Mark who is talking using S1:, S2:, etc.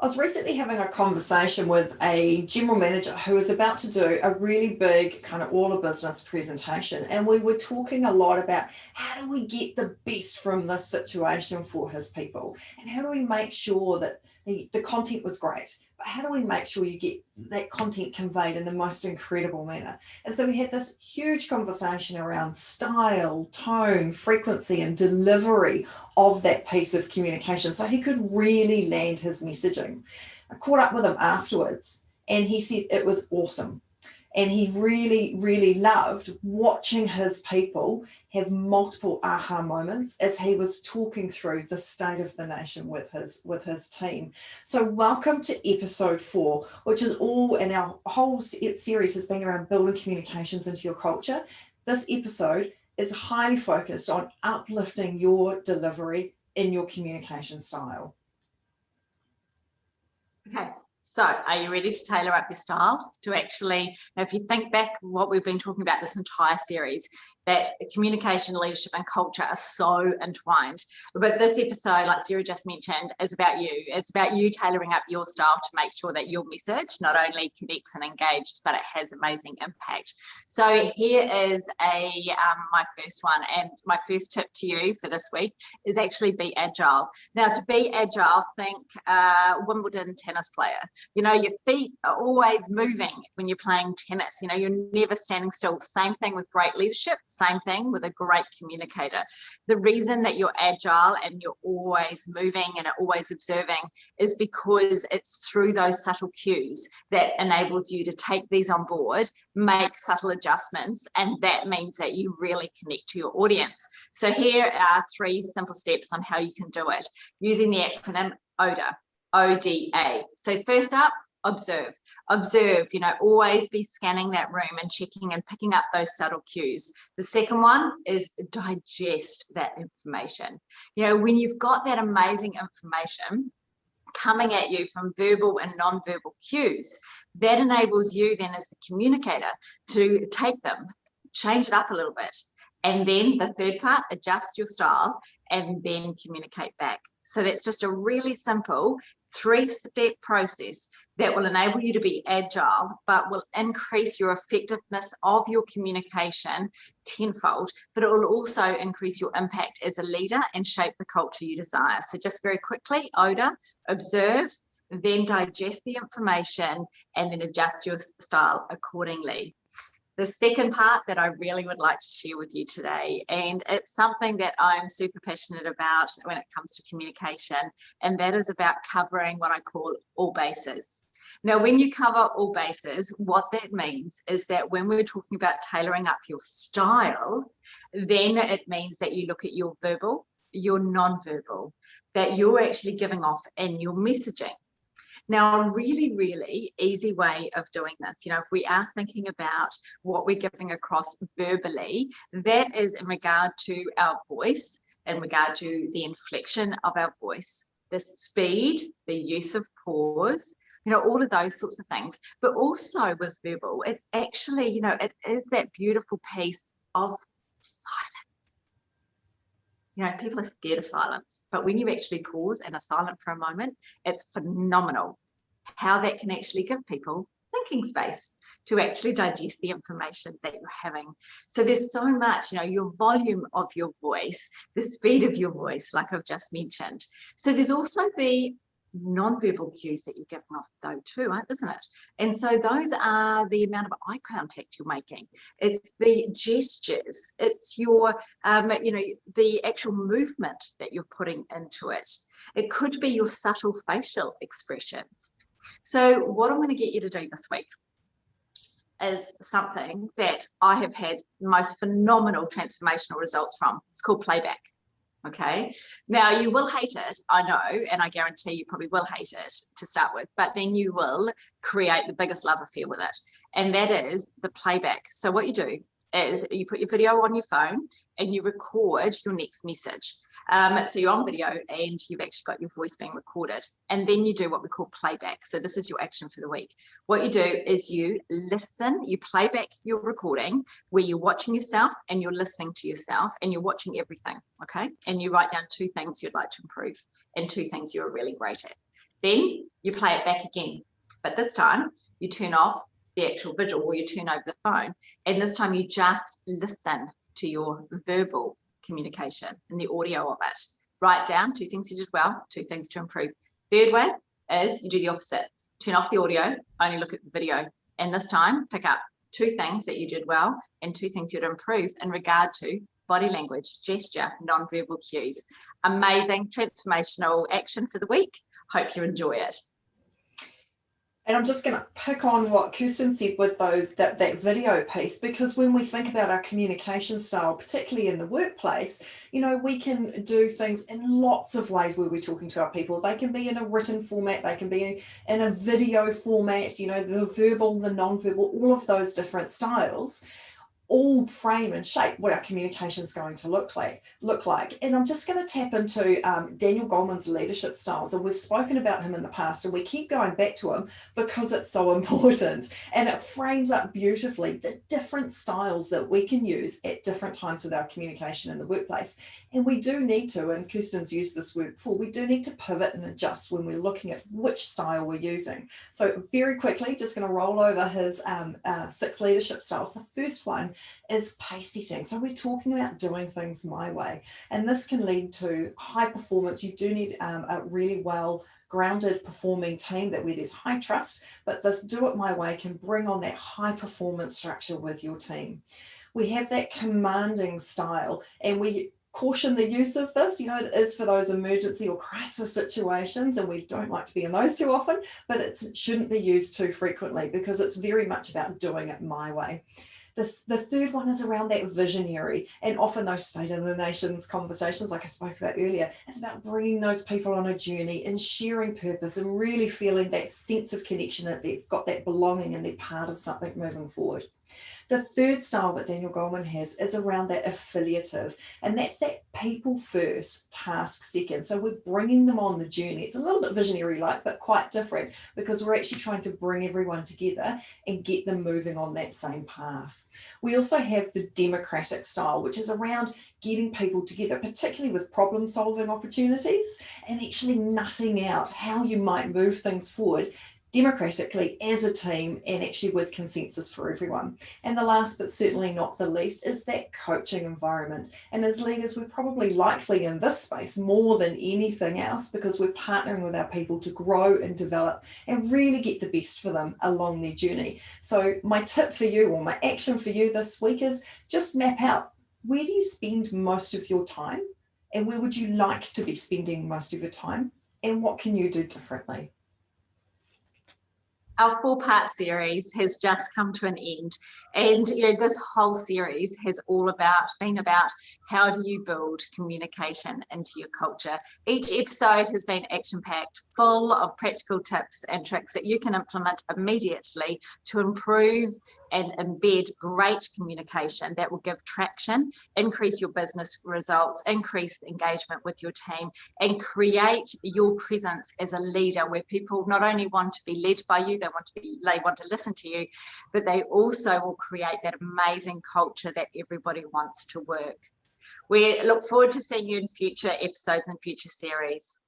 S1: I was recently having a conversation with a general manager who was about to do a really big kind of all of business presentation. And we were talking a lot about how do we get the best from this situation for his people? And how do we make sure that the content was great? But how do we make sure you get that content conveyed in the most incredible manner? And so we had this huge conversation around style, tone, frequency, and delivery of that piece of communication so he could really land his messaging. I caught up with him afterwards and he said it was awesome. And he really, really loved watching his people have multiple aha moments as he was talking through the state of the nation with his team. So welcome to episode 4, which is all in our whole series has been around building communications into your culture. This episode is highly focused on uplifting your delivery in your communication style.
S2: Okay, so are you ready to tailor up your style to actually, now if you think back what we've been talking about this entire series, that communication, leadership and culture are so entwined. But this episode, like Sarah just mentioned, is about you. It's about you tailoring up your style to make sure that your message not only connects and engages, but it has amazing impact. So here is my first one, and my first tip to you for this week is actually be agile. Now, to be agile, think Wimbledon tennis player. You know, your feet are always moving when you're playing tennis. You know, you're never standing still. Same thing with great leadership. Same thing with a great communicator. The reason that you're agile and you're always moving and always observing is because it's through those subtle cues that enables you to take these on board, make subtle adjustments, and that means that you really connect to your audience. So here are 3 simple steps on how you can do it using the acronym ODA. ODA. So first up, observe, you know, always be scanning that room and checking and picking up those subtle cues. The second one is digest that information. You know, when you've got that amazing information coming at you from verbal and non-verbal cues, that enables you then as the communicator to take them, change it up a little bit. And then the third part, adjust your style and then communicate back. So that's just a really simple 3-step process that will enable you to be agile, but will increase your effectiveness of your communication tenfold, but it will also increase your impact as a leader and shape the culture you desire. So just very quickly, ODA, observe, then digest the information, and then adjust your style accordingly. The second part that I really would like to share with you today, and it's something that I'm super passionate about when it comes to communication, and that is about covering what I call all bases. Now, when you cover all bases, what that means is that when we're talking about tailoring up your style, then it means that you look at your verbal, your non-verbal, that you're actually giving off in your messaging. Now, a really, really easy way of doing this, you know, if we are thinking about what we're giving across verbally, that is in regard to our voice, in regard to the inflection of our voice, the speed, the use of pause, you know, all of those sorts of things. But also with verbal, it's actually, you know, it is that beautiful piece of silence. You know, people are scared of silence, but when you actually pause and are silent for a moment, it's phenomenal how that can actually give people thinking space to actually digest the information that you're having. So there's so much, you know, your volume of your voice, the speed of your voice, like I've just mentioned. So there's also the non-verbal cues that you're giving off though too, isn't it? And so those are the amount of eye contact you're making. It's the gestures. It's your, you know, the actual movement that you're putting into it. It could be your subtle facial expressions. So what I'm going to get you to do this week is something that I have had most phenomenal transformational results from. It's called playback. Okay, now you will hate it, I know, and I guarantee you probably will hate it to start with, but then you will create the biggest love affair with it, and that is the playback. So what you do is you put your video on your phone and you record your next message. So you're on video and you've actually got your voice being recorded, and then you do what we call playback. So this is your action for the week. What you do is you listen, you play back your recording where you're watching yourself and you're listening to yourself and you're watching everything, okay? And you write down 2 things you'd like to improve and 2 things you're really great at. Then you play it back again. But this time you turn off the actual visual, or you turn over the phone, and this time you just listen to your verbal communication and the audio of it. Write down 2 things you did well, 2 things to improve. Third way is you do the opposite. Turn off the audio, only look at the video. And this time, pick up 2 things that you did well and 2 things you'd improve in regard to body language, gesture, non-verbal cues. Amazing, transformational action for the week. Hope you enjoy it.
S1: And I'm just going to pick on what Kirsten said with that video piece, because when we think about our communication style, particularly in the workplace, we can do things in lots of ways where we're talking to our people. They can be in a written format, they can be in a video format, the verbal, the non-verbal, all of those different styles all frame and shape what our communication is going to look like. And I'm just going to tap into Daniel Goleman's leadership styles. And we've spoken about him in the past, and we keep going back to him because it's so important. And it frames up beautifully the different styles that we can use at different times with our communication in the workplace. And we do need to, and Kirsten's used this word before, we do need to pivot and adjust when we're looking at which style we're using. So very quickly, just going to roll over his 6 leadership styles. The first one is pace setting. So we're talking about doing things my way, and this can lead to high performance. You do need a really well grounded performing team where there's high trust, but this do it my way can bring on that high performance structure with your team. We have that commanding style, and we caution the use of this. It is for those emergency or crisis situations, and we don't like to be in those too often, but it shouldn't be used too frequently because it's very much about doing it my way. The third one is around that visionary, and often those state of the nations conversations, like I spoke about earlier, it's about bringing those people on a journey and sharing purpose and really feeling that sense of connection, that they've got that belonging and they're part of something moving forward. The third style that Daniel Goleman has is around that affiliative, and that's that people first, task second. So we're bringing them on the journey. It's a little bit visionary-like, but quite different, because we're actually trying to bring everyone together and get them moving on that same path. We also have the democratic style, which is around getting people together, particularly with problem-solving opportunities, and actually nutting out how you might move things forward democratically as a team, and actually with consensus for everyone. And the last but certainly not the least is that coaching environment. And as leaders, we're probably likely in this space more than anything else, because we're partnering with our people to grow and develop and really get the best for them along their journey. So my tip for you, or my action for you this week, is just map out, where do you spend most of your time, and where would you like to be spending most of your time, and what can you do differently?
S2: Our 4-part series has just come to an end, and this whole series has been about how do you build communication into your culture. Each episode has been action-packed, full of practical tips and tricks that you can implement immediately to improve and embed great communication that will give traction, increase your business results, increase engagement with your team, and create your presence as a leader, where people not only want to be led by you, they want to listen to you, but they also will create that amazing culture that everybody wants to work. We look forward to seeing you in future episodes and future series.